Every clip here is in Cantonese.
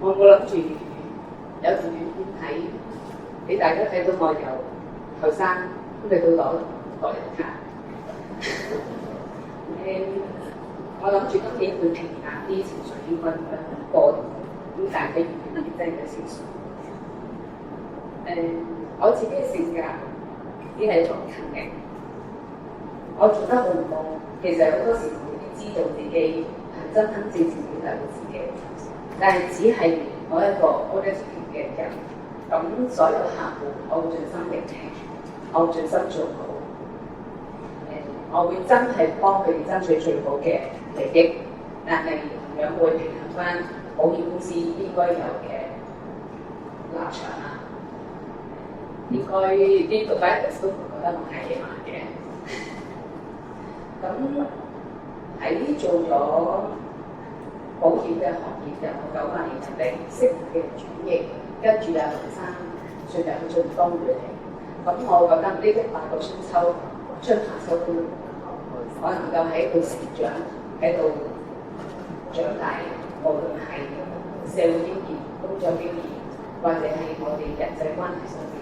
我冇諗住有條短片睇，俾大家睇到我由後生去到老人家。我諗住今年會平淡啲，情緒應該過咁大嘅原因真係情緒。我自己嘅性格只係一種勤力，我做得好唔好，其實好多時我已經知道自己係真真正正表達到自己，但係只係我一個 auditing 嘅人，咁所有客戶我會盡心聆聽，我會盡心做好。我會真係幫佢哋爭取最好嘅利益，但係同樣會平衡翻保險公司應該有嘅立場啊。應該啲讀者都覺得我係野蠻嘅。咁喺做咗保險嘅行業，由我98年入嚟，適應嘅轉型，跟住又學生進入去做東嘅，咁我覺得呢18個春夏秋冬，我能夠喺度成長，喺度長大，無論係社會經驗、工作經驗，或者係我哋人際關係上面，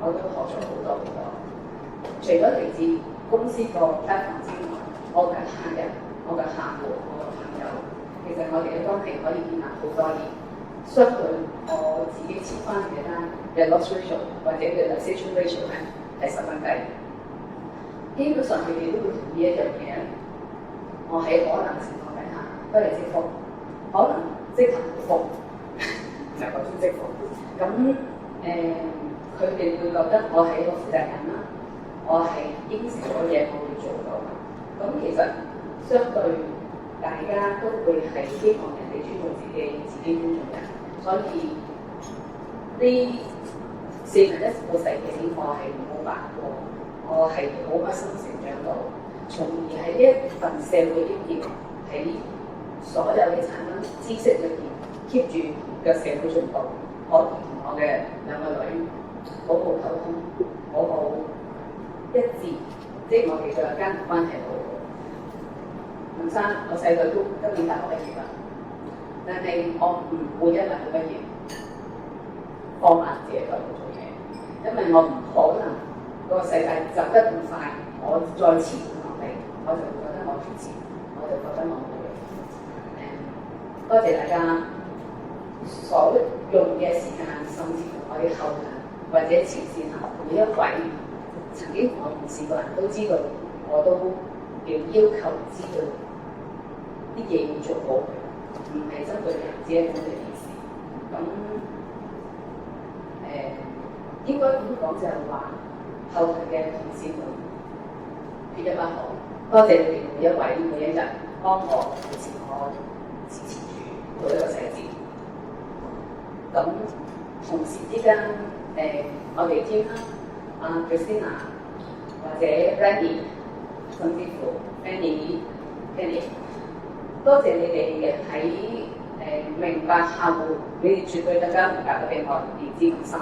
我都學咗好多好多。除咗嚟自公司個單行之外，我嘅客人、我嘅客戶、我嘅朋友，其實我哋嘅關係可以建立好多年。相對我自己簽翻嘅單嘅 loss ratio 或者嘅 decision ratio 係十分低。基本上佢哋都會同意一樣嘢，我喺可能情況底下不係積福，可能積貧福，就嗰種積福。咁佢哋會覺得我係一個負責人啦，我係應承咗嘢我會做到。咁其實相對大家都會係希望人哋尊重自己尊重人，所以呢41個世紀我係冇白過。我係好開心成長到，從而喺呢一份社會經驗，喺所有嘅產品知識裏邊 keep 住嘅社會進步，可以同我嘅兩個女好好溝通，好好一致，即係我哋嘅家庭關係好好。吳生，我細個都今年大學畢業啦，但係我唔會因為佢畢業放慢自己腳步做嘢，因為我唔可能。個世界走得咁快，我再遲落嚟，我就會覺得我唔遲，我就覺得我冇用。多謝大家所用嘅時間，甚至乎我哋後人或者前線客每一位曾經同我共事過人都知道，我都要求知道啲嘢要做好，唔係針對人只係針對件事。咁應該點講就係話。後台嘅同事們缺一不可，多謝你哋每一位每一日幫我扶持我支持住每一個細節。咁同事之間，我哋 team 啦，Christina 或者 Randy， 甚至乎 Penny， 多謝你哋喺明白客戶，你哋絕對更加明白得比我言之更深。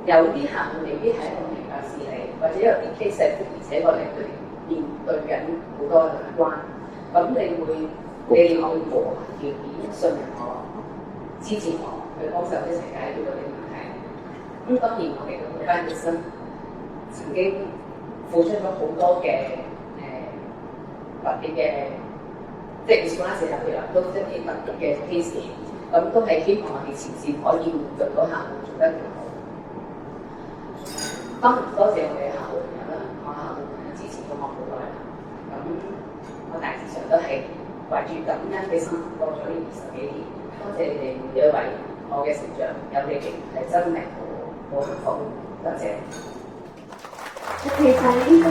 有啲客戶未必係一個明白事理，或者有啲 case 係而且個嚟對面對緊好多嘅難關，咁你會無條件信任我、支持我，去幫手一齊解決嗰啲問題。咁當然我哋嘅班本身曾經付出咗好多嘅特別嘅，即係關係入去啦，都一啲特別嘅 case， 咁都係希望我哋前線可以滿足到客戶做得更好。當然多謝我哋嘅客戶朋友啦，我客戶朋友支持咗我好耐啦。咁我大致上都係懷住感恩嘅心過咗呢20幾年。多謝你哋每一位，我嘅成長有你哋係真係好幸福。多謝。其實呢個